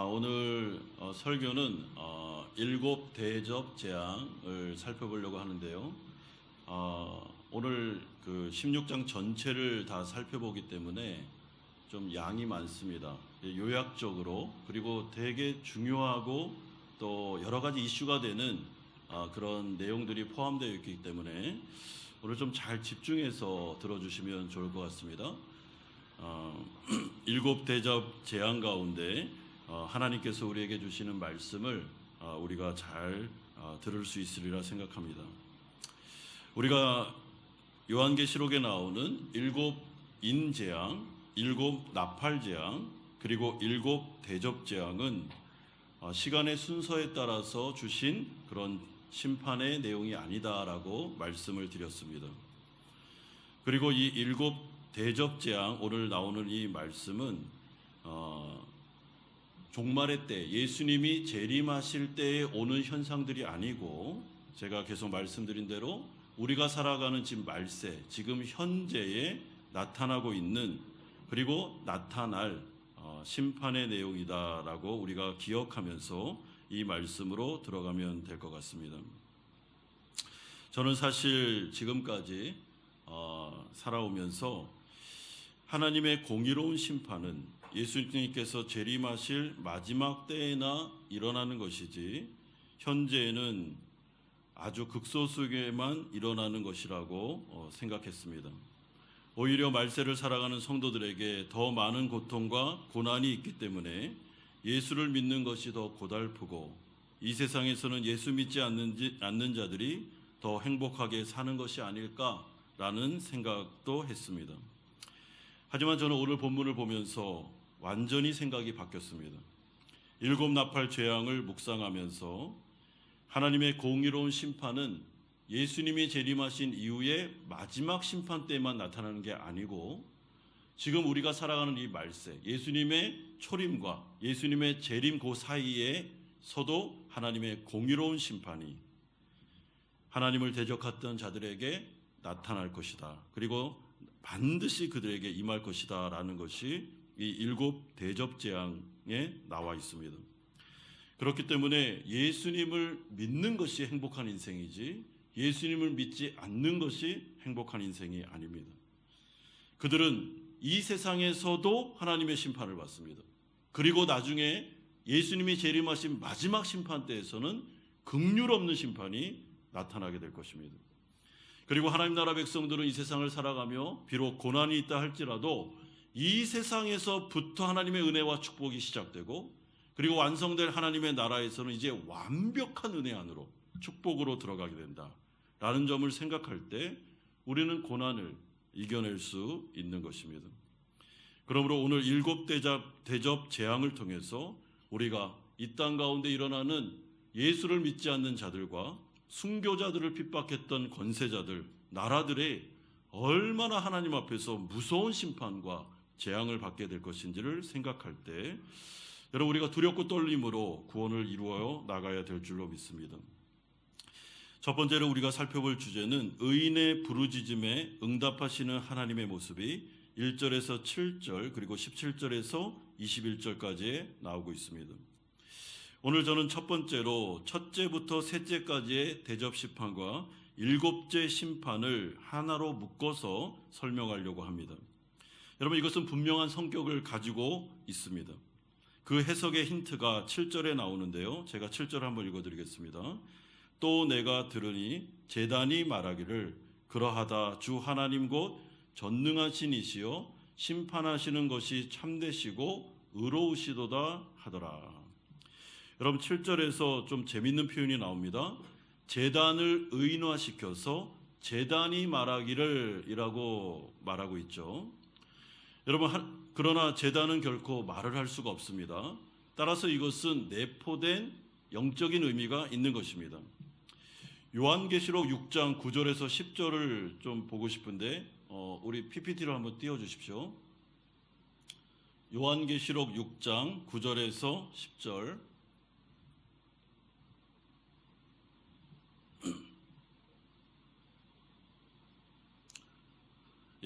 오늘 설교는 일곱 대접 재앙을 살펴보려고 하는데요. 오늘 그 16장 전체를 다 살펴보기 때문에 좀 양이 많습니다. 요약적으로, 그리고 되게 중요하고 또 여러 가지 이슈가 되는 그런 내용들이 포함되어 있기 때문에 오늘 좀 잘 집중해서 들어주시면 좋을 것 같습니다. 일곱 대접 재앙 가운데 하나님께서 우리에게 주시는 말씀을 우리가 잘 들을 수 있으리라 생각합니다. 우리가 요한계시록에 나오는 일곱 인재앙, 일곱 나팔재앙, 그리고 일곱 대접재앙은 시간의 순서에 따라서 주신 그런 심판의 내용이 아니다라고 말씀을 드렸습니다. 그리고 이 일곱 대접재앙, 오늘 나오는 이 말씀은 종말의 때, 예수님이 재림하실 때에 오는 현상들이 아니고, 제가 계속 말씀드린 대로 우리가 살아가는 지금 말세, 지금 현재에 나타나고 있는, 그리고 나타날 심판의 내용이다라고 우리가 기억하면서 이 말씀으로 들어가면 될 것 같습니다. 저는 사실 지금까지 살아오면서 하나님의 공의로운 심판은 예수님께서 재림하실 마지막 때에나 일어나는 것이지 현재에는 아주 극소수에게만 일어나는 것이라고 생각했습니다. 오히려 말세를 살아가는 성도들에게 더 많은 고통과 고난이 있기 때문에 예수를 믿는 것이 더 고달프고, 이 세상에서는 예수 믿지 않는 자들이 더 행복하게 사는 것이 아닐까라는 생각도 했습니다. 하지만 저는 오늘 본문을 보면서 완전히 생각이 바뀌었습니다. 일곱 나팔 재앙을 묵상하면서 하나님의 공의로운 심판은 예수님이 재림하신 이후에 마지막 심판 때만 나타나는 게 아니고, 지금 우리가 살아가는 이 말세, 예수님의 초림과 예수님의 재림 그 사이에서도 하나님의 공의로운 심판이 하나님을 대적했던 자들에게 나타날 것이다. 그리고 반드시 그들에게 임할 것이다 라는 것이 이 일곱 대접 재앙에 나와 있습니다. 그렇기 때문에 예수님을 믿는 것이 행복한 인생이지 예수님을 믿지 않는 것이 행복한 인생이 아닙니다. 그들은 이 세상에서도 하나님의 심판을 받습니다. 그리고 나중에 예수님이 재림하신 마지막 심판 때에서는 긍휼 없는 심판이 나타나게 될 것입니다. 그리고 하나님 나라 백성들은 이 세상을 살아가며 비록 고난이 있다 할지라도 이 세상에서부터 하나님의 은혜와 축복이 시작되고, 그리고 완성될 하나님의 나라에서는 이제 완벽한 은혜 안으로, 축복으로 들어가게 된다라는 점을 생각할 때 우리는 고난을 이겨낼 수 있는 것입니다. 그러므로 오늘 일곱 대접 재앙을 통해서 우리가 이 땅 가운데 일어나는 예수를 믿지 않는 자들과 순교자들을 핍박했던 권세자들, 나라들이 얼마나 하나님 앞에서 무서운 심판과 재앙을 받게 될 것인지를 생각할 때 여러분, 우리가 두렵고 떨림으로 구원을 이루어 나가야 될 줄로 믿습니다. 첫 번째로 우리가 살펴볼 주제는 의인의 부르짖음에 응답하시는 하나님의 모습이 1절에서 7절 그리고 17절에서 21절까지 나오고 있습니다. 오늘 저는 첫 번째로 첫째부터 셋째까지의 대접 심판과 일곱째 심판을 하나로 묶어서 설명하려고 합니다. 여러분, 이것은 분명한 성격을 가지고 있습니다. 그 해석의 힌트가 7절에 나오는데요. 제가 7절 한번 읽어드리겠습니다. 또 내가 들으니 제단이 말하기를 그러하다 주 하나님 곧 전능하신 이시여 심판하시는 것이 참되시고 의로우시도다 하더라. 여러분, 7절에서 좀 재밌는 표현이 나옵니다. 제단을 의인화시켜서 제단이 말하기를 이라고 말하고 있죠. 여러분, 그러나 제단은 결코 말을 할 수가 없습니다. 따라서 이것은 내포된 영적인 의미가 있는 것입니다. 요한계시록 6장 9절에서 10절을 좀 보고 싶은데 우리 PPT를 한번 띄워주십시오. 요한계시록 6장 9절에서 10절.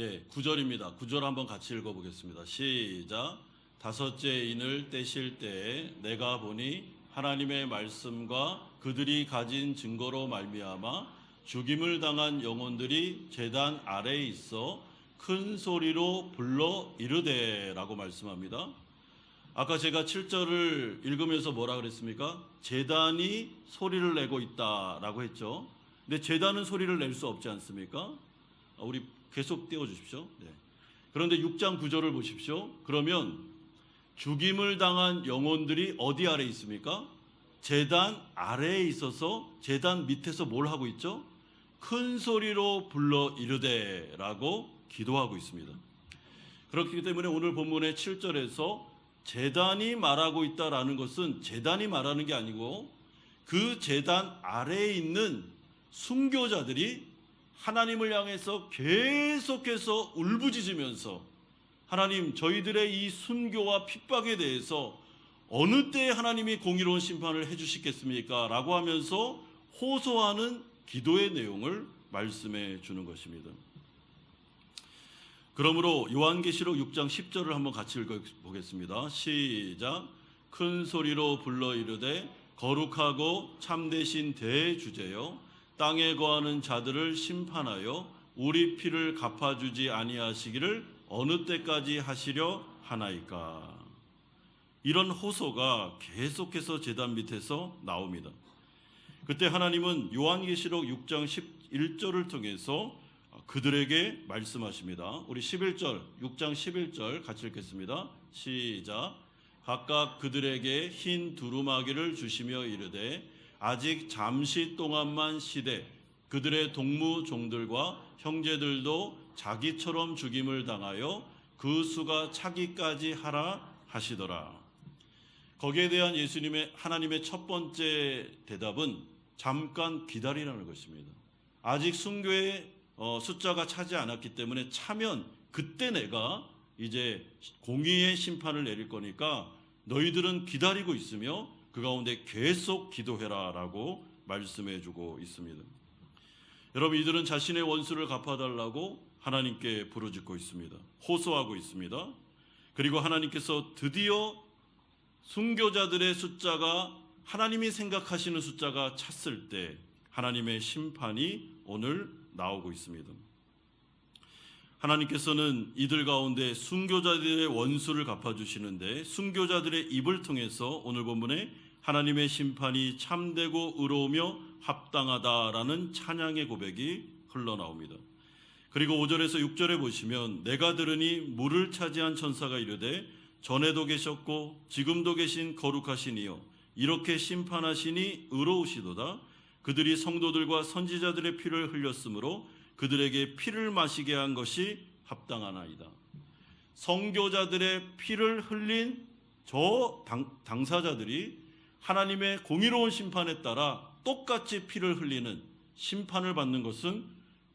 예, 9절입니다. 9절 한번 같이 읽어보겠습니다. 시작. 다섯째 인을 떼실 때에 내가 보니 하나님의 말씀과 그들이 가진 증거로 말미암아 죽임을 당한 영혼들이 제단 아래에 있어 큰 소리로 불러 이르되라고 말씀합니다. 아까 제가 7절을 읽으면서 뭐라 그랬습니까? 제단이 소리를 내고 있다라고 했죠. 근데 제단은 소리를 낼 수 없지 않습니까? 우리 계속 띄워주십시오. 네. 그런데 6장 9절을 보십시오. 그러면 죽임을 당한 영혼들이 어디 아래에 있습니까? 제단 아래에 있어서 제단 밑에서 뭘 하고 있죠? 큰 소리로 불러 이르되라고 기도하고 있습니다. 그렇기 때문에 오늘 본문의 7절에서 제단이 말하고 있다라는 것은 제단이 말하는 게 아니고 그 제단 아래에 있는 순교자들이 하나님을 향해서 계속해서 울부짖으면서 하나님, 저희들의 이 순교와 핍박에 대해서 어느 때에 하나님이 공의로운 심판을 해주시겠습니까? 라고 하면서 호소하는 기도의 내용을 말씀해 주는 것입니다. 그러므로 요한계시록 6장 10절을 한번 같이 읽어보겠습니다. 시작. 큰 소리로 불러 이르되 거룩하고 참되신 대주제여 땅에 거하는 자들을 심판하여 우리 피를 갚아주지 아니하시기를 어느 때까지 하시려 하나이까. 이런 호소가 계속해서 제단 밑에서 나옵니다. 그때 하나님은 요한계시록 6장 11절을 통해서 그들에게 말씀하십니다. 우리 11절, 6장 11절 같이 읽겠습니다. 시작. 각각 그들에게 흰 두루마기를 주시며 이르되 아직 잠시 동안만 쉬되 그들의 동무 종들과 형제들도 자기처럼 죽임을 당하여 그 수가 차기까지 하라 하시더라. 거기에 대한 예수님의 하나님의 첫 번째 대답은 잠깐 기다리라는 것입니다. 아직 순교의 숫자가 차지 않았기 때문에 차면 그때 내가 이제 공의의 심판을 내릴 거니까 너희들은 기다리고 있으며 그 가운데 계속 기도해라라고 말씀해 주고 있습니다. 여러분, 이들은 자신의 원수를 갚아달라고 하나님께 부르짖고 있습니다. 호소하고 있습니다. 그리고 하나님께서 드디어 순교자들의 숫자가 하나님이 생각하시는 숫자가 찼을 때 하나님의 심판이 오늘 나오고 있습니다. 하나님께서는 이들 가운데 순교자들의 원수를 갚아주시는데 순교자들의 입을 통해서 오늘 본문에 하나님의 심판이 참되고 의로우며 합당하다라는 찬양의 고백이 흘러나옵니다. 그리고 5절에서 6절에 보시면 내가 들으니 물을 차지한 천사가 이르되 전에도 계셨고 지금도 계신 거룩하신 이여 이렇게 심판하시니 의로우시도다. 그들이 성도들과 선지자들의 피를 흘렸으므로 그들에게 피를 마시게 한 것이 합당하나이다. 선교자들의 피를 흘린 저 당사자들이 하나님의 공의로운 심판에 따라 똑같이 피를 흘리는 심판을 받는 것은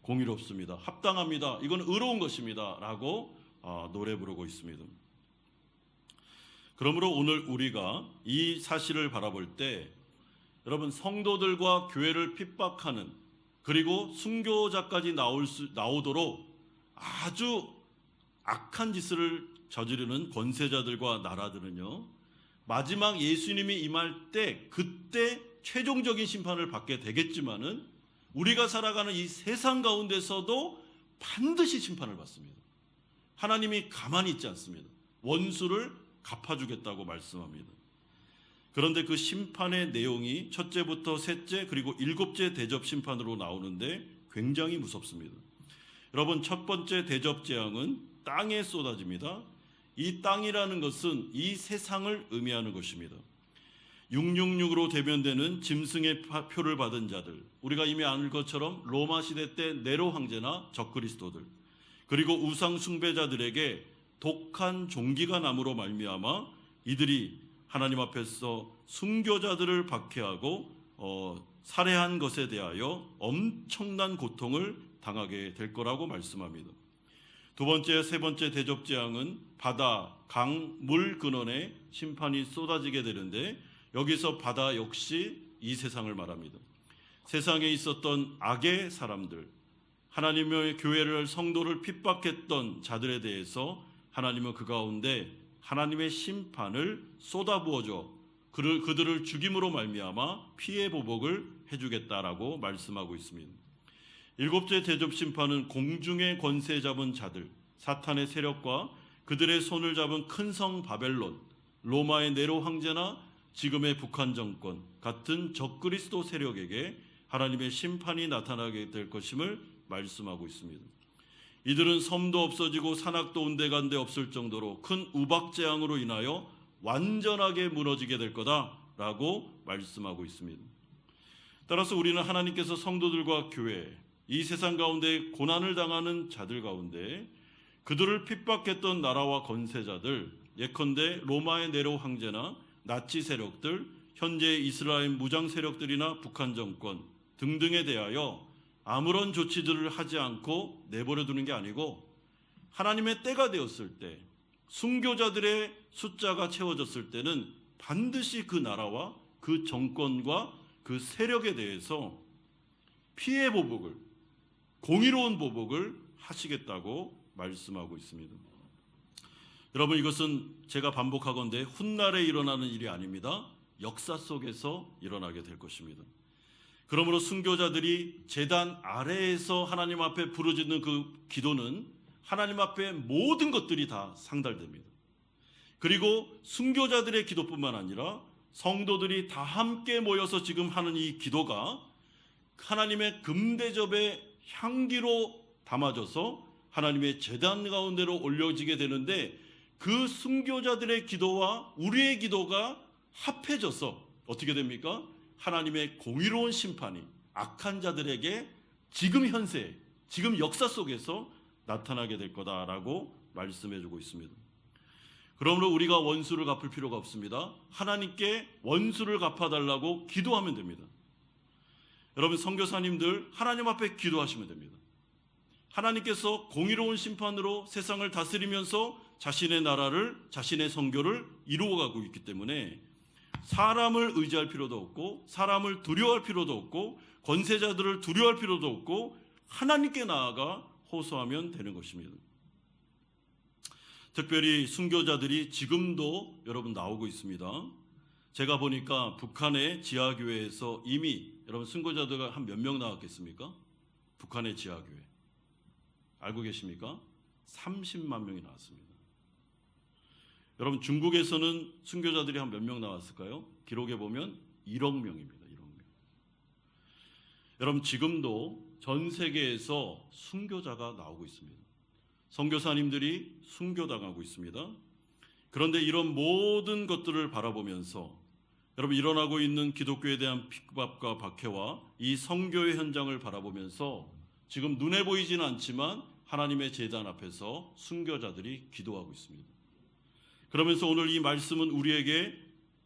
공의롭습니다. 합당합니다. 이건 의로운 것입니다. 라고 노래 부르고 있습니다. 그러므로 오늘 우리가 이 사실을 바라볼 때 여러분, 성도들과 교회를 핍박하는 그리고 순교자까지 나오도록 아주 악한 짓을 저지르는 권세자들과 나라들은요, 마지막 예수님이 임할 때 그때 최종적인 심판을 받게 되겠지만은 우리가 살아가는 이 세상 가운데서도 반드시 심판을 받습니다. 하나님이 가만히 있지 않습니다. 원수를 갚아주겠다고 말씀합니다. 그런데 그 심판의 내용이 첫째부터 셋째 그리고 일곱째 대접 심판으로 나오는데 굉장히 무섭습니다. 여러분, 첫 번째 대접 재앙은 땅에 쏟아집니다. 이 땅이라는 것은 이 세상을 의미하는 것입니다. 666으로 대변되는 짐승의 표를 받은 자들, 우리가 이미 아는 것처럼 로마 시대 때 네로 황제나 적그리스도들, 그리고 우상 숭배자들에게 독한 종기가 남으로 말미암아 이들이 하나님 앞에서 순교자들을 박해하고 살해한 것에 대하여 엄청난 고통을 당하게 될 거라고 말씀합니다. 두 번째, 세 번째 대접 재앙은 바다, 강, 물 근원에 심판이 쏟아지게 되는데 여기서 바다 역시 이 세상을 말합니다. 세상에 있었던 악의 사람들, 하나님의 교회를, 성도를 핍박했던 자들에 대해서 하나님은 그 가운데 하나님의 심판을 쏟아부어줘 그들을 죽임으로 말미암아 피해 보복을 해주겠다라고 말씀하고 있습니다. 일곱째 대접 심판은 공중의 권세 잡은 자들, 사탄의 세력과 그들의 손을 잡은 큰 성 바벨론, 로마의 네로 황제나 지금의 북한 정권 같은 적그리스도 세력에게 하나님의 심판이 나타나게 될 것임을 말씀하고 있습니다. 이들은 섬도 없어지고 산악도 온데간데 없을 정도로 큰 우박재앙으로 인하여 완전하게 무너지게 될 거다라고 말씀하고 있습니다. 따라서 우리는 하나님께서 성도들과 교회, 이 세상 가운데 고난을 당하는 자들 가운데 그들을 핍박했던 나라와 권세자들, 예컨대 로마의 네로 황제나 나치 세력들, 현재 이스라엘 무장 세력들이나 북한 정권 등등에 대하여 아무런 조치들을 하지 않고 내버려 두는 게 아니고 하나님의 때가 되었을 때 순교자들의 숫자가 채워졌을 때는 반드시 그 나라와 그 정권과 그 세력에 대해서 피해 보복을, 공의로운 보복을 하시겠다고 말씀하고 있습니다. 여러분, 이것은 제가 반복하건대 훗날에 일어나는 일이 아닙니다. 역사 속에서 일어나게 될 것입니다. 그러므로 순교자들이 제단 아래에서 하나님 앞에 부르짖는 그 기도는 하나님 앞에 모든 것들이 다 상달됩니다. 그리고 순교자들의 기도뿐만 아니라 성도들이 다 함께 모여서 지금 하는 이 기도가 하나님의 금대접의 향기로 담아져서 하나님의 제단 가운데로 올려지게 되는데, 그 순교자들의 기도와 우리의 기도가 합해져서 어떻게 됩니까? 하나님의 공의로운 심판이 악한 자들에게 지금 현세, 지금 역사 속에서 나타나게 될 거다라고 말씀해주고 있습니다. 그러므로 우리가 원수를 갚을 필요가 없습니다. 하나님께 원수를 갚아달라고 기도하면 됩니다. 여러분, 선교사님들 하나님 앞에 기도하시면 됩니다. 하나님께서 공의로운 심판으로 세상을 다스리면서 자신의 나라를, 자신의 선교를 이루어가고 있기 때문에 사람을 의지할 필요도 없고 사람을 두려워할 필요도 없고 권세자들을 두려워할 필요도 없고 하나님께 나아가 호소하면 되는 것입니다. 특별히 순교자들이 지금도 여러분 나오고 있습니다. 제가 보니까 북한의 지하교회에서 이미 여러분 순교자들가 한 몇 명 나왔겠습니까? 북한의 지하교회 알고 계십니까? 30만 명이 나왔습니다. 여러분, 중국에서는 순교자들이 한 몇 명 나왔을까요? 기록에 보면 1억 명입니다. 1억 명. 여러분, 지금도 전 세계에서 순교자가 나오고 있습니다. 선교사님들이 순교당하고 있습니다. 그런데 이런 모든 것들을 바라보면서 여러분, 일어나고 있는 기독교에 대한 핍박과 박해와 이 선교의 현장을 바라보면서 지금 눈에 보이지는 않지만 하나님의 제단 앞에서 순교자들이 기도하고 있습니다. 그러면서 오늘 이 말씀은 우리에게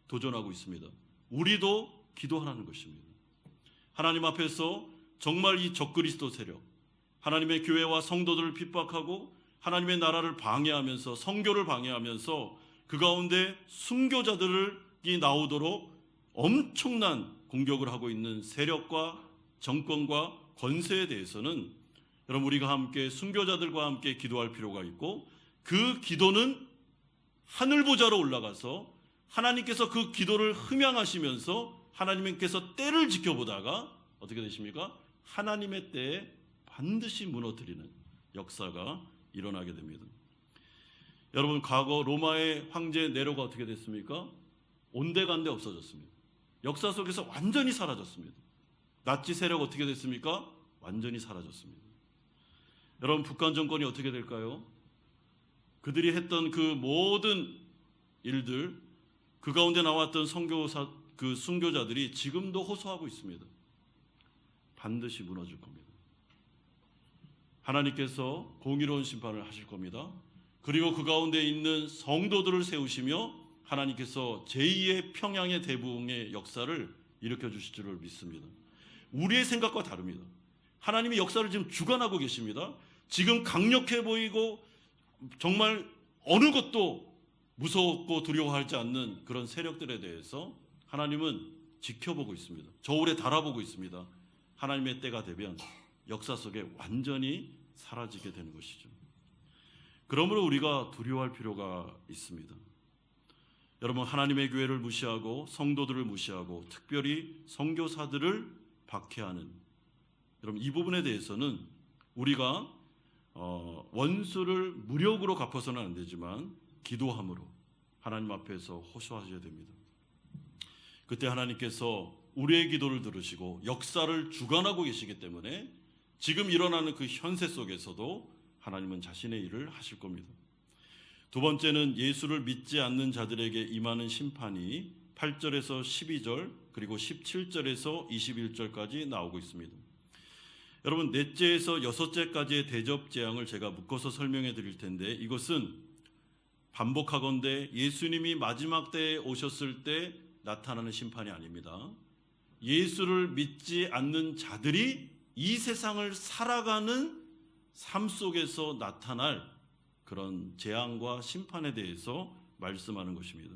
도전하고 있습니다. 우리도 기도하라는 것입니다. 하나님 앞에서 정말 이 적그리스도 세력, 하나님의 교회와 성도들을 핍박하고 하나님의 나라를 방해하면서 선교를 방해하면서 그 가운데 순교자들이 나오도록 엄청난 공격을 하고 있는 세력과 정권과 권세에 대해서는 여러분, 우리가 함께 순교자들과 함께 기도할 필요가 있고, 그 기도는 하늘 보좌로 올라가서 하나님께서 그 기도를 흠양하시면서 하나님께서 때를 지켜보다가 어떻게 되십니까? 하나님의 때에 반드시 무너뜨리는 역사가 일어나게 됩니다. 여러분, 과거 로마의 황제 네로가 어떻게 됐습니까? 온데간데 없어졌습니다. 역사 속에서 완전히 사라졌습니다. 나치 세력 어떻게 됐습니까? 완전히 사라졌습니다. 여러분, 북한 정권이 어떻게 될까요? 그들이 했던 그 모든 일들, 그 가운데 나왔던 그 순교자들이 지금도 호소하고 있습니다. 반드시 무너질 겁니다. 하나님께서 공의로운 심판을 하실 겁니다. 그리고 그 가운데 있는 성도들을 세우시며 하나님께서 제2의 평양의 대붕의 역사를 일으켜 주실 줄을 믿습니다. 우리의 생각과 다릅니다. 하나님이 역사를 지금 주관하고 계십니다. 지금 강력해 보이고 정말 어느 것도 무섭고 두려워하지 않는 그런 세력들에 대해서 하나님은 지켜보고 있습니다. 저울에 달아보고 있습니다. 하나님의 때가 되면 역사 속에 완전히 사라지게 되는 것이죠. 그러므로 우리가 두려워할 필요가 있습니다. 여러분, 하나님의 교회를 무시하고 성도들을 무시하고 특별히 선교사들을 박해하는, 여러분, 이 부분에 대해서는 우리가 원수를 무력으로 갚아서는 안 되지만 기도함으로 하나님 앞에서 호소하셔야 됩니다. 그때 하나님께서 우리의 기도를 들으시고 역사를 주관하고 계시기 때문에 지금 일어나는 그 현세 속에서도 하나님은 자신의 일을 하실 겁니다. 두 번째는 예수를 믿지 않는 자들에게 임하는 심판이 8절에서 12절 그리고 17절에서 21절까지 나오고 있습니다. 여러분, 넷째에서 여섯째까지의 대접 재앙을 제가 묶어서 설명해 드릴 텐데, 이것은 반복하건대 예수님이 마지막 때에 오셨을 때 나타나는 심판이 아닙니다. 예수를 믿지 않는 자들이 이 세상을 살아가는 삶 속에서 나타날 그런 재앙과 심판에 대해서 말씀하는 것입니다.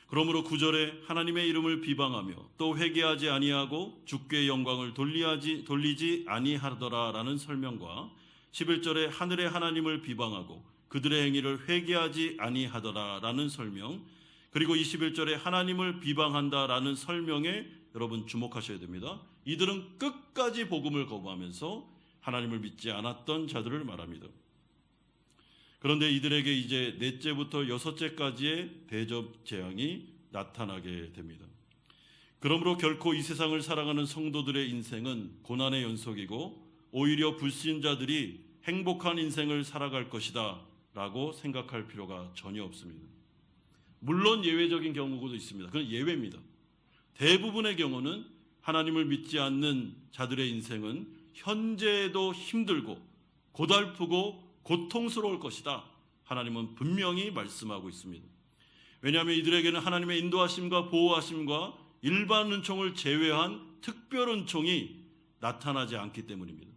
그러므로 9절에 하나님의 이름을 비방하며 또 회개하지 아니하고 주께 영광을 돌리지 아니하더라라는 설명과 11절에 하늘의 하나님을 비방하고 그들의 행위를 회개하지 아니하더라라는 설명, 그리고 21절에 하나님을 비방한다라는 설명에 여러분 주목하셔야 됩니다. 이들은 끝까지 복음을 거부하면서 하나님을 믿지 않았던 자들을 말합니다. 그런데 이들에게 이제 넷째부터 여섯째까지의 대접 재앙이 나타나게 됩니다. 그러므로 결코 이 세상을 살아가는 성도들의 인생은 고난의 연속이고 오히려 불신자들이 행복한 인생을 살아갈 것이다 라고 생각할 필요가 전혀 없습니다. 물론 예외적인 경우도 있습니다. 그건 예외입니다. 대부분의 경우는 하나님을 믿지 않는 자들의 인생은 현재에도 힘들고 고달프고 고통스러울 것이다. 하나님은 분명히 말씀하고 있습니다. 왜냐하면 이들에게는 하나님의 인도하심과 보호하심과 일반 은총을 제외한 특별 은총이 나타나지 않기 때문입니다.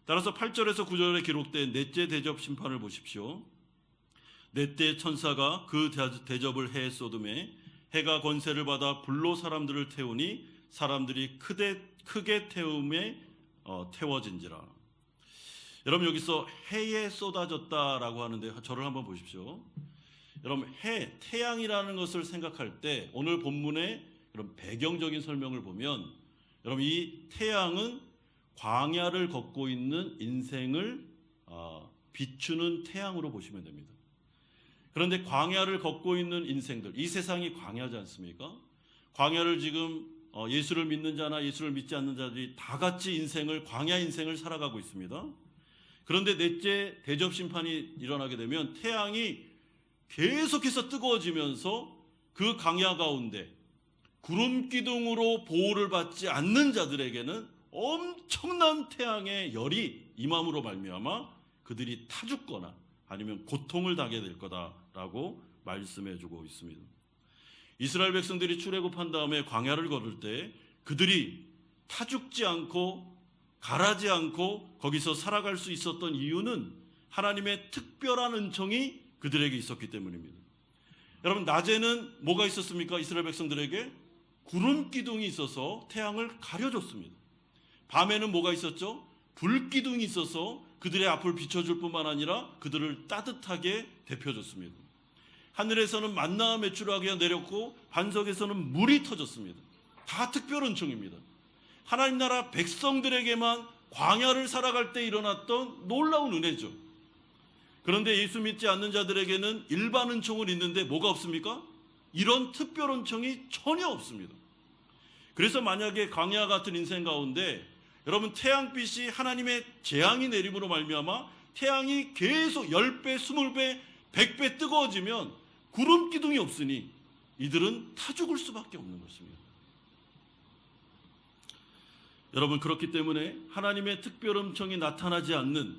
따라서 8절에서 9절에 기록된 넷째 대접 심판을 보십시오. 넷째 천사가 그 대접을 해 쏟음에 해가 권세를 받아 불로 사람들을 태우니 사람들이 크게 태움에 태워진지라. 여러분, 여기서 해에 쏟아졌다라고 하는데 저를 한번 보십시오. 여러분, 태양이라는 것을 생각할 때 오늘 본문의 그런 배경적인 설명을 보면 여러분, 이 태양은 광야를 걷고 있는 인생을 비추는 태양으로 보시면 됩니다. 그런데 광야를 걷고 있는 인생들, 이 세상이 광야지 않습니까? 광야를 지금 예수를 믿는 자나 예수를 믿지 않는 자들이 다 같이 광야 인생을 살아가고 있습니다. 그런데 넷째 대접 심판이 일어나게 되면 태양이 계속해서 뜨거워지면서 그 광야 가운데 구름 기둥으로 보호를 받지 않는 자들에게는 엄청난 태양의 열이 임함으로 말미암아 그들이 타 죽거나 아니면 고통을 당하게 될 거다라고 말씀해 주고 있습니다. 이스라엘 백성들이 출애굽한 다음에 광야를 걸을 때 그들이 타 죽지 않고 가라지 않고 거기서 살아갈 수 있었던 이유는 하나님의 특별한 은총이 그들에게 있었기 때문입니다. 여러분, 낮에는 뭐가 있었습니까? 이스라엘 백성들에게 구름 기둥이 있어서 태양을 가려줬습니다. 밤에는 뭐가 있었죠? 불 기둥이 있어서 그들의 앞을 비춰줄 뿐만 아니라 그들을 따뜻하게 데펴줬습니다. 하늘에서는 만나와 메추라기가 내렸고 반석에서는 물이 터졌습니다. 다 특별 은총입니다. 하나님 나라 백성들에게만 광야를 살아갈 때 일어났던 놀라운 은혜죠. 그런데 예수 믿지 않는 자들에게는 일반 은총은 있는데 뭐가 없습니까? 이런 특별 은총이 전혀 없습니다. 그래서 만약에 광야 같은 인생 가운데 여러분, 태양빛이 하나님의 재앙이 내림으로 말미암아 태양이 계속 10배, 20배, 100배 뜨거워지면 구름 기둥이 없으니 이들은 타 죽을 수밖에 없는 것입니다. 여러분, 그렇기 때문에 하나님의 특별 은총이 나타나지 않는,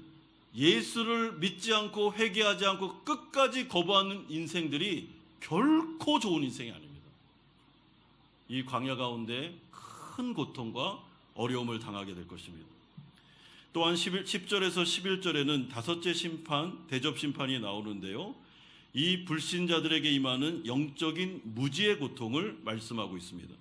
예수를 믿지 않고 회개하지 않고 끝까지 거부하는 인생들이 결코 좋은 인생이 아닙니다. 이 광야 가운데 큰 고통과 어려움을 당하게 될 것입니다. 또한 10절에서 11절에는 다섯째 심판, 대접 심판이 나오는데요. 이 불신자들에게 임하는 영적인 무지의 고통을 말씀하고 있습니다.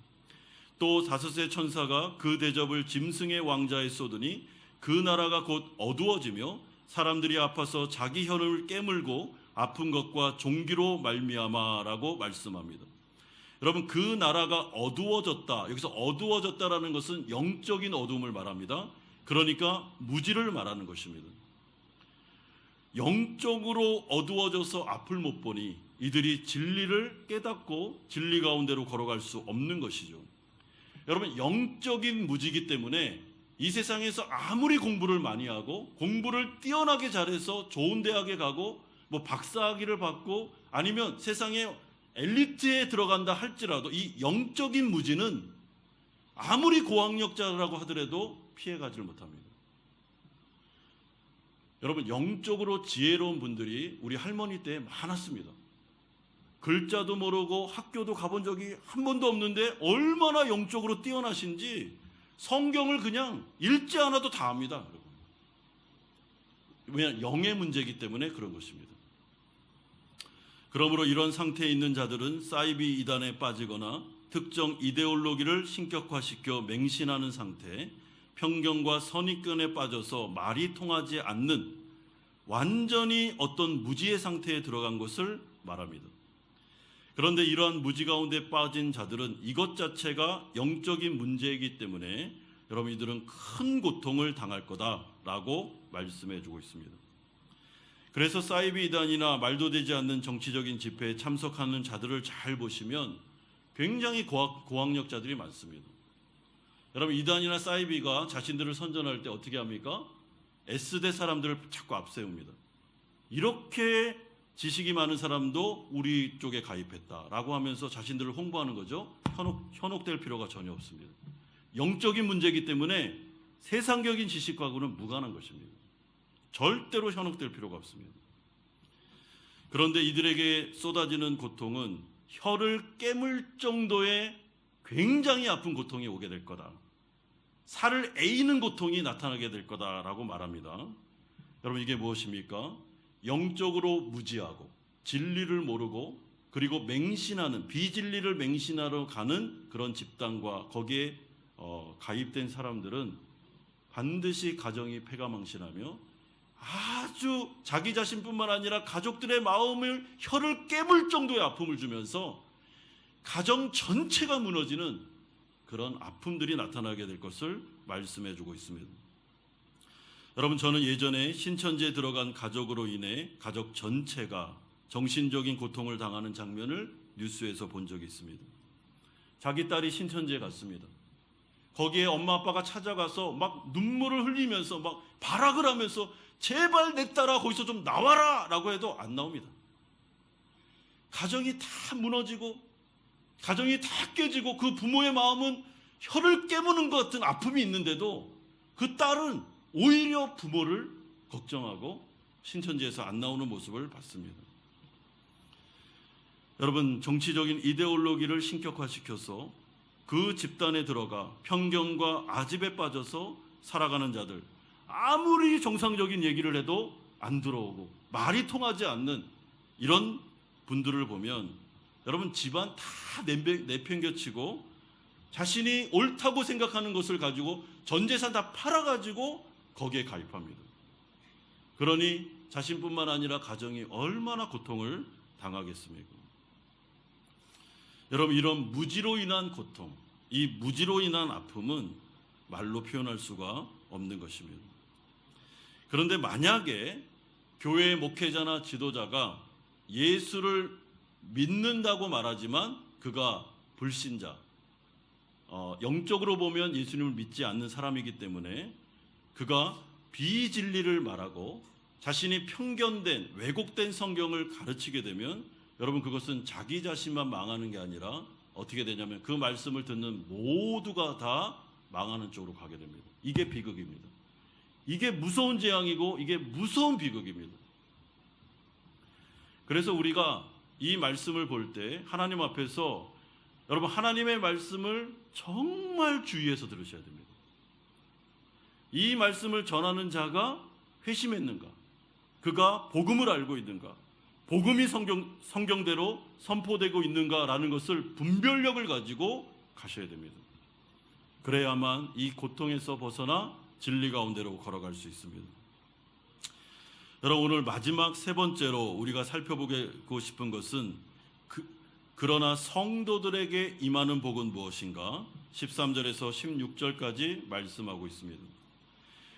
또 다섯째 천사가 그 대접을 짐승의 왕자에 쏟으니 그 나라가 곧 어두워지며 사람들이 아파서 자기 혀를 깨물고 아픈 것과 종기로 말미암아라고 말씀합니다. 여러분, 그 나라가 어두워졌다. 여기서 어두워졌다라는 것은 영적인 어두움을 말합니다. 그러니까 무지를 말하는 것입니다. 영적으로 어두워져서 앞을 못 보니 이들이 진리를 깨닫고 진리 가운데로 걸어갈 수 없는 것이죠. 여러분, 영적인 무지이기 때문에 이 세상에서 아무리 공부를 많이 하고 공부를 뛰어나게 잘해서 좋은 대학에 가고 뭐 박사학위를 받고 아니면 세상의 엘리트에 들어간다 할지라도 이 영적인 무지는 아무리 고학력자라고 하더라도 피해가지를 못합니다. 여러분, 영적으로 지혜로운 분들이 우리 할머니 때 많았습니다. 글자도 모르고 학교도 가본 적이 한 번도 없는데 얼마나 영적으로 뛰어나신지 성경을 그냥 읽지 않아도 다 압니다. 왜냐하면 영의 문제이기 때문에 그런 것입니다. 그러므로 이런 상태에 있는 자들은 사이비 이단에 빠지거나 특정 이데올로기를 신격화시켜 맹신하는 상태, 편견과 선입견에 빠져서 말이 통하지 않는 완전히 어떤 무지의 상태에 들어간 것을 말합니다. 그런데 이러한 무지 가운데 빠진 자들은 이것 자체가 영적인 문제이기 때문에 여러분, 이들은 큰 고통을 당할 거다라고 말씀해 주고 있습니다. 그래서 사이비 이단이나 말도 되지 않는 정치적인 집회에 참석하는 자들을 잘 보시면 굉장히 고학력자들이 많습니다. 여러분, 이단이나 사이비가 자신들을 선전할 때 어떻게 합니까? S대 사람들을 자꾸 앞세웁니다. 이렇게 지식이 많은 사람도 우리 쪽에 가입했다라고 하면서 자신들을 홍보하는 거죠. 현혹될 필요가 전혀 없습니다. 영적인 문제이기 때문에 세상적인 지식과는 무관한 것입니다. 절대로 현혹될 필요가 없습니다. 그런데 이들에게 쏟아지는 고통은 혀를 깨물 정도의 굉장히 아픈 고통이 오게 될 거다. 살을 에이는 고통이 나타나게 될 거다라고 말합니다. 여러분, 이게 무엇입니까? 영적으로 무지하고 진리를 모르고 그리고 맹신하는, 비진리를 맹신하러 가는 그런 집단과 거기에 가입된 사람들은 반드시 가정이 패가망신하며 아주 자기 자신뿐만 아니라 가족들의 마음을, 혀를 깨물 정도의 아픔을 주면서 가정 전체가 무너지는 그런 아픔들이 나타나게 될 것을 말씀해 주고 있습니다. 여러분, 저는 예전에 신천지에 들어간 가족으로 인해 가족 전체가 정신적인 고통을 당하는 장면을 뉴스에서 본 적이 있습니다. 자기 딸이 신천지에 갔습니다. 거기에 엄마 아빠가 찾아가서 막 눈물을 흘리면서 막 발악을 하면서 제발 내 딸아 거기서 좀 나와라 라고 해도 안 나옵니다. 가정이 다 무너지고 가정이 다 깨지고 그 부모의 마음은 혀를 깨무는 것 같은 아픔이 있는데도 그 딸은 오히려 부모를 걱정하고 신천지에서 안 나오는 모습을 봤습니다. 여러분, 정치적인 이데올로기를 신격화시켜서 그 집단에 들어가 편견과 아집에 빠져서 살아가는 자들, 아무리 정상적인 얘기를 해도 안 들어오고 말이 통하지 않는 이런 분들을 보면 여러분, 집안 다 내팽겨치고 자신이 옳다고 생각하는 것을 가지고 전 재산 다 팔아가지고 거기에 가입합니다. 그러니 자신뿐만 아니라 가정이 얼마나 고통을 당하겠습니까? 여러분, 이런 무지로 인한 고통, 이 무지로 인한 아픔은 말로 표현할 수가 없는 것입니다. 그런데 만약에 교회의 목회자나 지도자가 예수를 믿는다고 말하지만 그가 불신자, 영적으로 보면 예수님을 믿지 않는 사람이기 때문에 그가 비진리를 말하고 자신이 편견된, 왜곡된 성경을 가르치게 되면 여러분, 그것은 자기 자신만 망하는 게 아니라 어떻게 되냐면 그 말씀을 듣는 모두가 다 망하는 쪽으로 가게 됩니다. 이게 비극입니다. 이게 무서운 재앙이고 이게 무서운 비극입니다. 그래서 우리가 이 말씀을 볼 때 하나님 앞에서 여러분, 하나님의 말씀을 정말 주의해서 들으셔야 됩니다. 이 말씀을 전하는 자가 회심했는가? 그가 복음을 알고 있는가? 복음이 성경대로 선포되고 있는가라는 것을 분별력을 가지고 가셔야 됩니다. 그래야만 이 고통에서 벗어나 진리 가운데로 걸어갈 수 있습니다. 여러분, 오늘 마지막 세 번째로 우리가 살펴보고 싶은 것은 그러나 성도들에게 임하는 복은 무엇인가? 13절에서 16절까지 말씀하고 있습니다.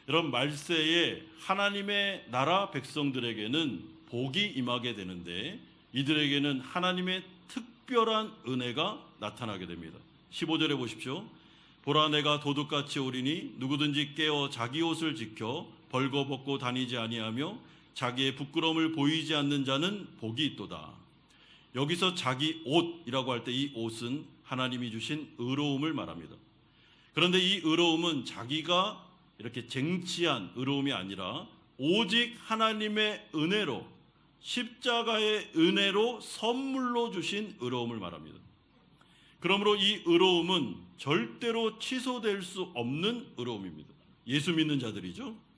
여러분, 말세에 하나님의 나라 백성들에게는 복이 임하게 되는데 이들에게는 하나님의 특별한 은혜가 나타나게 됩니다. 15절에 보십시오. 보라, 내가 도둑같이 오리니 누구든지 깨어 자기 옷을 지켜 벌거벗고 다니지 아니하며 자기의 부끄러움을 보이지 않는 자는 복이 있도다. 여기서 자기 옷이라고 할 때 이 옷은 하나님이 주신 의로움을 말합니다. 그런데 이 의로움은 자기가 이렇게 쟁취한 의로움이 아니라 오직 하나님의 은혜로, 십자가의 은혜로 선물로 주신 의로움을 말합니다. 그러므로 이 의로움은 절대로 취소될 수 없는 의로움입니다. 예수 믿는 자들이죠.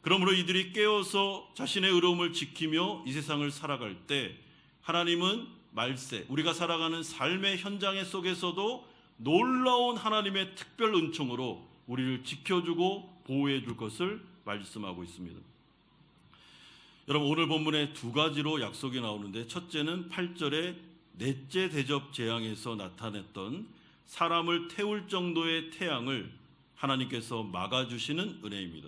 그러므로 이들이 깨어서 자신의 의로움을 지키며 이 세상을 살아갈 때 하나님은 말세, 우리가 살아가는 삶의 현장 속에서도 놀라운 하나님의 특별 은총으로 우리를 지켜주고 보호해 줄 것을 말씀하고 있습니다. 여러분, 오늘 본문에 두 가지로 약속이 나오는데 첫째는 8절에 넷째 대접 재앙에서 나타냈던 사람을 태울 정도의 태양을 하나님께서 막아주시는 은혜입니다.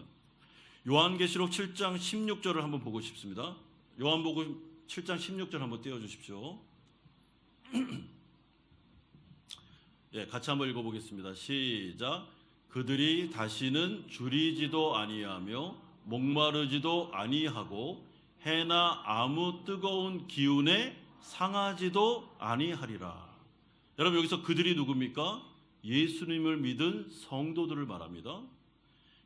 요한계시록 7장 16절을 한번 보고 싶습니다. 요한복음 7장 16절 한번 띄워주십시오. 예, 같이 한번 읽어보겠습니다. 시작. 그들이 다시는 줄이지도 아니하며 목마르지도 아니하고 해나 아무 뜨거운 기운에 상하지도 아니하리라. 여러분, 여기서 그들이 누굽니까? 예수님을 믿은 성도들을 말합니다.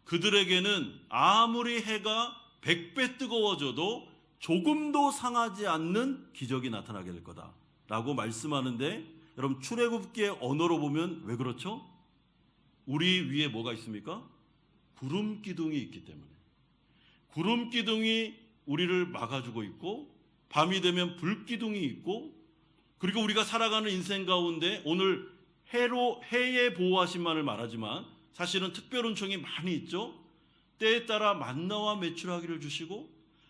그들에게는 아무리 해가 100배 뜨거워져도 조금도 상하지 않는 기적이 나타나게 될 거다라고 말씀하는데, 여러분, 출애굽기의 언어로 보면 왜 그렇죠? 우리 위에 뭐가 있습니까? 구름 기둥이 있기 때문에. 구름 기둥이 우리를 막아주고 있고, 밤이 되면 불 기둥이 있고, 그리고 우리가 살아가는 인생 가운데 오늘 해의 보호하심만을 말하지만 사실은 특별 은총이 많이 있죠. 때에 따라 만나와 메추라기를 주시고,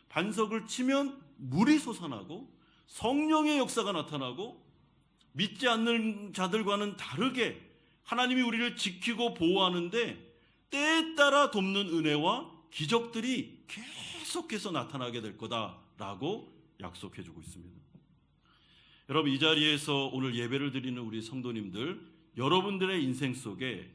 반석을 치면 물이 솟아나고, 성령의 역사가 나타나고, 믿지 않는 자들과는 다르게 하나님이 우리를 지키고 보호하는데 때에 따라 돕는 은혜와 기적들이 계속해서 나타나게 될 거다라고 약속해주고 있습니다. 여러분, 이 자리에서 오늘 예배를 드리는 우리 성도님들, 여러분들의 인생 속에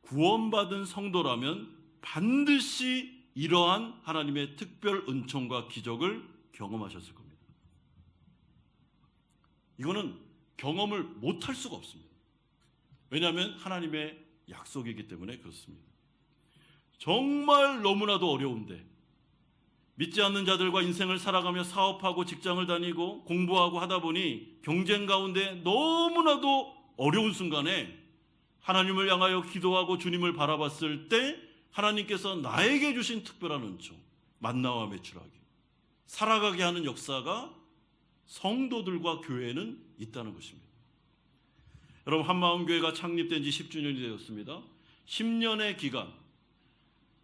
구원받은 성도라면 반드시 이러한 하나님의 특별 은총과 기적을 경험하셨을 겁니다. 이거는 경험을 못할 수가 없습니다. 왜냐하면 하나님의 약속이기 때문에 그렇습니다. 정말 너무나도 어려운데 믿지 않는 자들과 인생을 살아가며 사업하고 직장을 다니고 공부하고 하다 보니 경쟁 가운데 너무나도 어려운 순간에 하나님을 향하여 기도하고 주님을 바라봤을 때 하나님께서 나에게 주신 특별한 은총, 만나와 메추라기, 살아가게 하는 역사가 성도들과 교회에는 있다는 것입니다. 여러분, 한마음교회가 창립된 지 10주년이 되었습니다. 10년의 기간,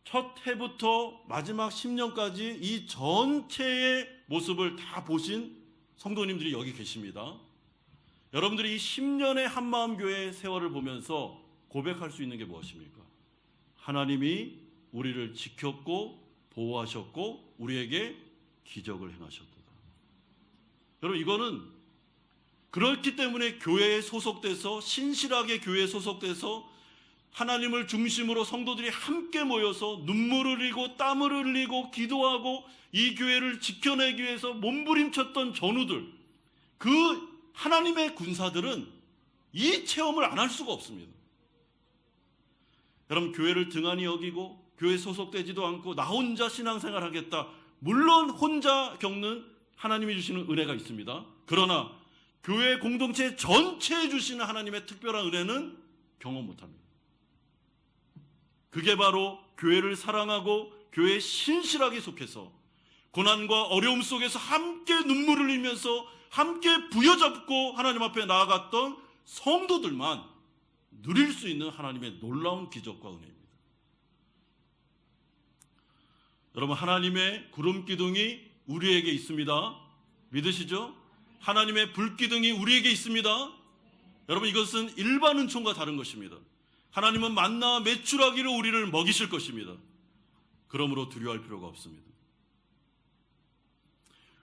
첫 해부터 마지막 10년까지 이 전체의 모습을 다 보신 성도님들이 여기 계십니다. 여러분들이 이 10년의 한마음교회의 세월을 보면서 고백할 수 있는 게 무엇입니까? 하나님이 우리를 지켰고 보호하셨고 우리에게 기적을 행하셨도다. 여러분, 이거는 그렇기 때문에 교회에 소속돼서, 신실하게 교회에 소속돼서 하나님을 중심으로 성도들이 함께 모여서 눈물을 흘리고 땀을 흘리고 기도하고 이 교회를 지켜내기 위해서 몸부림쳤던 전우들, 그 하나님의 군사들은 이 체험을 안 할 수가 없습니다. 여러분, 교회를 등한히 여기고 교회에 소속되지도 않고 나 혼자 신앙생활 하겠다. 물론 혼자 겪는 하나님이 주시는 은혜가 있습니다. 그러나 교회 공동체 전체에 주시는 하나님의 특별한 은혜는 경험 못합니다. 그게 바로 교회를 사랑하고 교회에 신실하게 속해서 고난과 어려움 속에서 함께 눈물을 흘리면서 함께 부여잡고 하나님 앞에 나아갔던 성도들만 누릴 수 있는 하나님의 놀라운 기적과 은혜입니다. 여러분, 하나님의 구름 기둥이 우리에게 있습니다. 믿으시죠? 하나님의 불 기둥이 우리에게 있습니다. 여러분, 이것은 일반 은총과 다른 것입니다. 하나님은 만나와 메추라기로 우리를 먹이실 것입니다. 그러므로 두려워할 필요가 없습니다.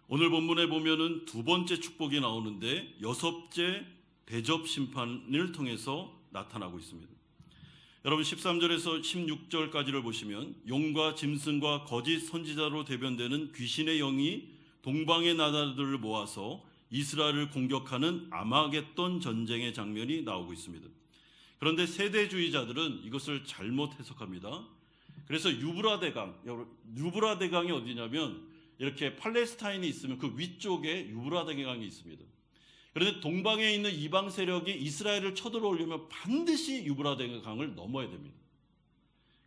오늘 본문에 보면은 두 번째 축복이 나오는데 여섯째 대접 심판을 통해서 나타나고 있습니다. 여러분, 13절에서 16절까지를 보시면 용과 짐승과 거짓 선지자로 대변되는 귀신의 영이 동방의 나라들을 모아서 이스라엘을 공격하는 아마겟돈 전쟁의 장면이 나오고 있습니다. 그런데 세대주의자들은 이것을 잘못 해석합니다. 그래서 유브라데강이 어디냐면 이렇게 팔레스타인이 있으면 그 위쪽에 유브라데강이 있습니다. 그런데 동방에 있는 이방 세력이 이스라엘을 쳐들어오려면 반드시 유브라데강을 넘어야 됩니다.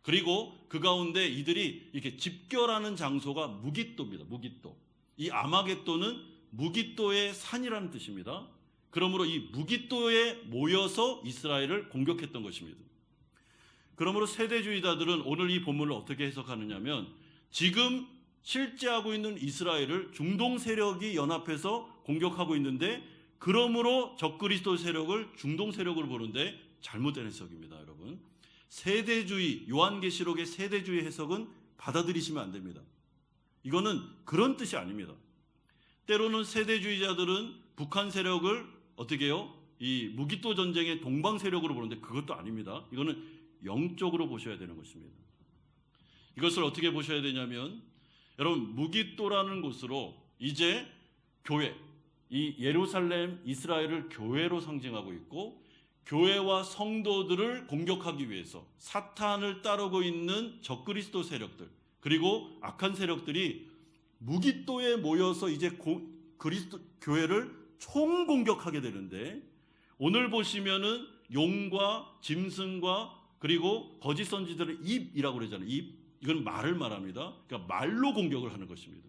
그리고 그 가운데 이들이 이렇게 집결하는 장소가 무깃도입니다. 무깃도. 이 아마겟돈은 무깃도의 산이라는 뜻입니다. 그러므로 이 무깃도에 모여서 이스라엘을 공격했던 것입니다. 그러므로 세대주의자들은 오늘 이 본문을 어떻게 해석하느냐면 지금 실제하고 있는 이스라엘을 중동 세력이 연합해서 공격하고 있는데 그러므로 적그리스도 세력을 중동 세력으로 보는데 잘못된 해석입니다. 여러분, 세대주의, 요한계시록의 세대주의 해석은 받아들이시면 안 됩니다. 이거는 그런 뜻이 아닙니다. 때로는 세대주의자들은 북한 세력을 어떻게 해요? 이 무기토 전쟁의 동방 세력으로 보는데 그것도 아닙니다. 이거는 영적으로 보셔야 되는 것입니다. 이것을 어떻게 보셔야 되냐면 여러분, 무기토라는 곳으로 이제 교회, 이 예루살렘 이스라엘을 교회로 상징하고 있고 교회와 성도들을 공격하기 위해서 사탄을 따르고 있는 적그리스도 세력들 그리고 악한 세력들이 무기토에 모여서 이제 그리스도 교회를 총공격하게 되는데 오늘 보시면은 용과 짐승과 그리고 거짓 선지자들의 입이라고 그러잖아요. 입. 이건 말을 말합니다. 그러니까 말로 공격을 하는 것입니다.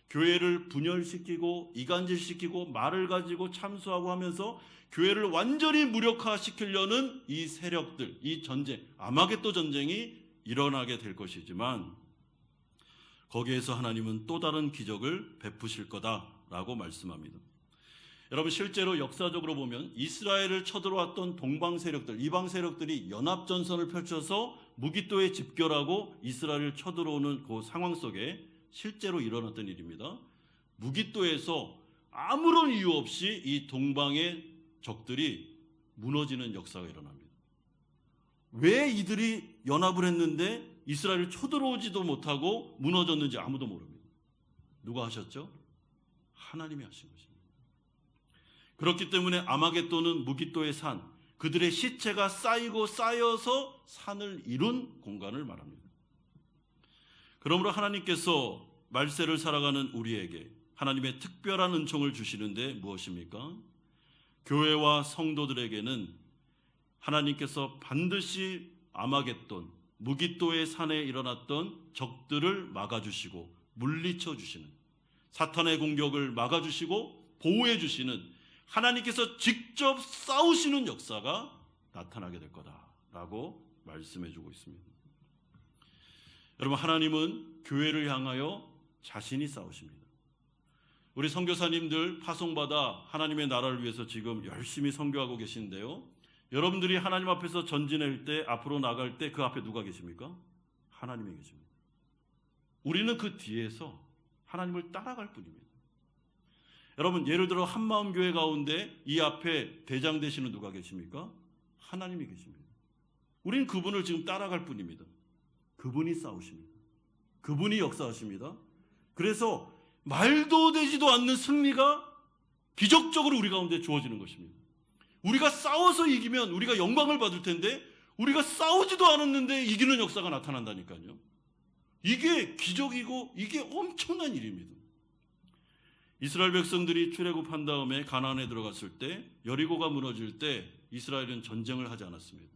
교회를 분열시키고 이간질시키고 말을 가지고 참수하고 하면서 교회를 완전히 무력화시키려는 이 세력들, 이 전쟁, 아마겟돈 전쟁이 일어나게 될 것이지만 거기에서 하나님은 또 다른 기적을 베푸실 거다라고 말씀합니다. 여러분, 실제로 역사적으로 보면 이스라엘을 쳐들어왔던 동방 세력들, 이방 세력들이 연합전선을 펼쳐서 무기토에 집결하고 이스라엘을 쳐들어오는 그 상황 속에 실제로 일어났던 일입니다. 무기토에서 아무런 이유 없이 이 동방의 적들이 무너지는 역사가 일어납니다. 왜 이들이 연합을 했는데 이스라엘을 쳐들어오지도 못하고 무너졌는지 아무도 모릅니다. 누가 하셨죠? 하나님이 하신 것입니다. 그렇기 때문에 아마겟돈은 무기토의 산, 그들의 시체가 쌓이고 쌓여서 산을 이룬 공간을 말합니다. 그러므로 하나님께서 말세를 살아가는 우리에게 하나님의 특별한 은총을 주시는데 무엇입니까? 교회와 성도들에게는 하나님께서 반드시 아마겟돈, 무기토의 산에 일어났던 적들을 막아주시고 물리쳐 주시는, 사탄의 공격을 막아주시고 보호해 주시는 하나님께서 직접 싸우시는 역사가 나타나게 될 거다라고 말씀해 주고 있습니다. 여러분, 하나님은 교회를 향하여 자신이 싸우십니다. 우리 선교사님들 파송받아 하나님의 나라를 위해서 지금 열심히 선교하고 계신데요. 여러분들이 하나님 앞에서 전진할 때, 앞으로 나갈 때 그 앞에 누가 계십니까? 하나님이 계십니다. 우리는 그 뒤에서 하나님을 따라갈 뿐입니다. 여러분, 예를 들어 한마음교회 가운데 이 앞에 대장 되시는 누가 계십니까? 하나님이 계십니다. 우리는 그분을 지금 따라갈 뿐입니다. 그분이 싸우십니다. 그분이 역사하십니다. 그래서 말도 되지도 않는 승리가 기적적으로 우리 가운데 주어지는 것입니다. 우리가 싸워서 이기면 우리가 영광을 받을 텐데 우리가 싸우지도 않았는데 이기는 역사가 나타난다니까요. 이게 기적이고 이게 엄청난 일입니다. 이스라엘 백성들이 출애굽한 다음에 가나안에 들어갔을 때, 여리고가 무너질 때 이스라엘은 전쟁을 하지 않았습니다.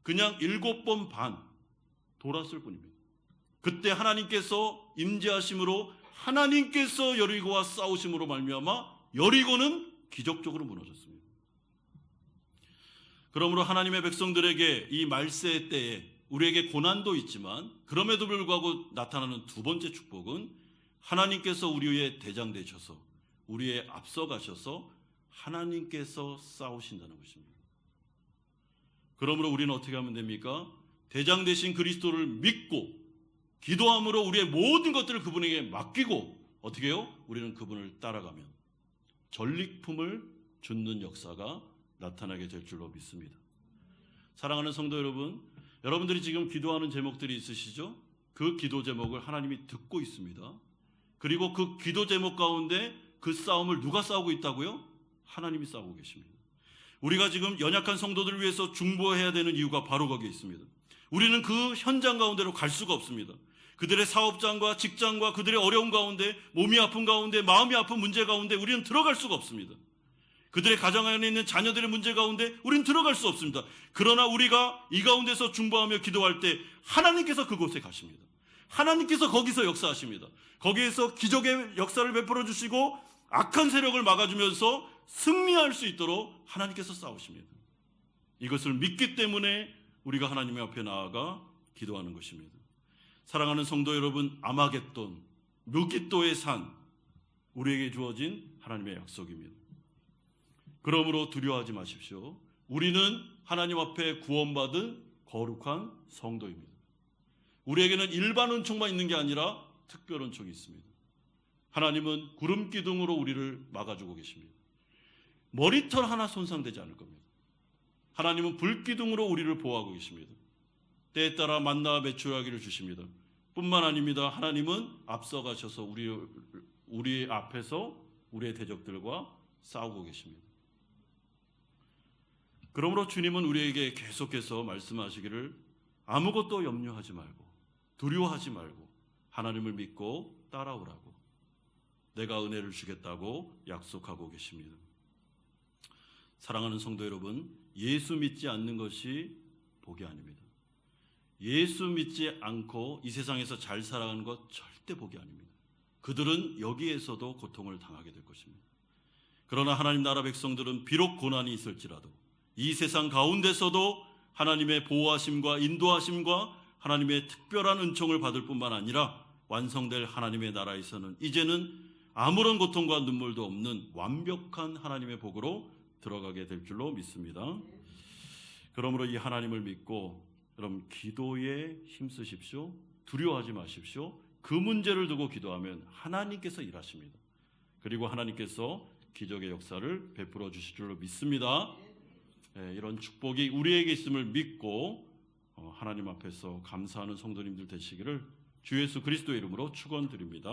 그냥 7번 반 돌았을 뿐입니다. 그때 하나님께서 임재하심으로, 하나님께서 여리고와 싸우심으로 말미암아 여리고는 기적적으로 무너졌습니다. 그러므로 하나님의 백성들에게 이 말세 때에 우리에게 고난도 있지만 그럼에도 불구하고 나타나는 두 번째 축복은 하나님께서 우리의 대장 되셔서 우리의 앞서 가셔서 하나님께서 싸우신다는 것입니다. 그러므로 우리는 어떻게 하면 됩니까? 대장 되신 그리스도를 믿고 기도함으로 우리의 모든 것들을 그분에게 맡기고 어떻게 해요? 우리는 그분을 따라가면 전리품을 줍는 역사가 나타나게 될 줄로 믿습니다. 사랑하는 성도 여러분, 여러분들이 지금 기도하는 제목들이 있으시죠? 그 기도 제목을 하나님이 듣고 있습니다. 그리고 그 기도 제목 가운데 그 싸움을 누가 싸우고 있다고요? 하나님이 싸우고 계십니다. 우리가 지금 연약한 성도들을 위해서 중보해야 되는 이유가 바로 거기에 있습니다. 우리는 그 현장 가운데로 갈 수가 없습니다. 그들의 사업장과 직장과 그들의 어려움 가운데, 몸이 아픈 가운데, 마음이 아픈 문제 가운데 우리는 들어갈 수가 없습니다. 그들의 가정 안에 있는 자녀들의 문제 가운데 우리는 들어갈 수 없습니다. 그러나 우리가 이 가운데서 중보하며 기도할 때 하나님께서 그곳에 가십니다. 하나님께서 거기서 역사하십니다. 거기에서 기적의 역사를 베풀어 주시고 악한 세력을 막아주면서 승리할 수 있도록 하나님께서 싸우십니다. 이것을 믿기 때문에 우리가 하나님 앞에 나아가 기도하는 것입니다. 사랑하는 성도 여러분, 아마겟돈, 무깃도의 산, 우리에게 주어진 하나님의 약속입니다. 그러므로 두려워하지 마십시오. 우리는 하나님 앞에 구원받은 거룩한 성도입니다. 우리에게는 일반 은총만 있는 게 아니라 특별 은총이 있습니다. 하나님은 구름 기둥으로 우리를 막아주고 계십니다. 머리털 하나 손상되지 않을 겁니다. 하나님은 불 기둥으로 우리를 보호하고 계십니다. 때에 따라 만나와 메추라기를 주십니다. 뿐만 아닙니다. 하나님은 앞서가셔서 우리 앞에서 우리의 대적들과 싸우고 계십니다. 그러므로 주님은 우리에게 계속해서 말씀하시기를 아무것도 염려하지 말고 두려워하지 말고 하나님을 믿고 따라오라고 내가 은혜를 주겠다고 약속하고 계십니다. 사랑하는 성도 여러분, 예수 믿지 않는 것이 복이 아닙니다. 예수 믿지 않고 이 세상에서 잘 살아가는 것 절대 복이 아닙니다. 그들은 여기에서도 고통을 당하게 될 것입니다. 그러나 하나님 나라 백성들은 비록 고난이 있을지라도 이 세상 가운데서도 하나님의 보호하심과 인도하심과 하나님의 특별한 은총을 받을 뿐만 아니라 완성될 하나님의 나라에서는 이제는 아무런 고통과 눈물도 없는 완벽한 하나님의 복으로 들어가게 될 줄로 믿습니다. 그러므로 이 하나님을 믿고 여러분 기도에 힘쓰십시오. 두려워하지 마십시오. 그 문제를 두고 기도하면 하나님께서 일하십니다. 그리고 하나님께서 기적의 역사를 베풀어 주실 줄로 믿습니다. 이런 축복이 우리에게 있음을 믿고 하나님 앞에서 감사하는 성도님들 되시기를 주 예수 그리스도의 이름으로 축원드립니다.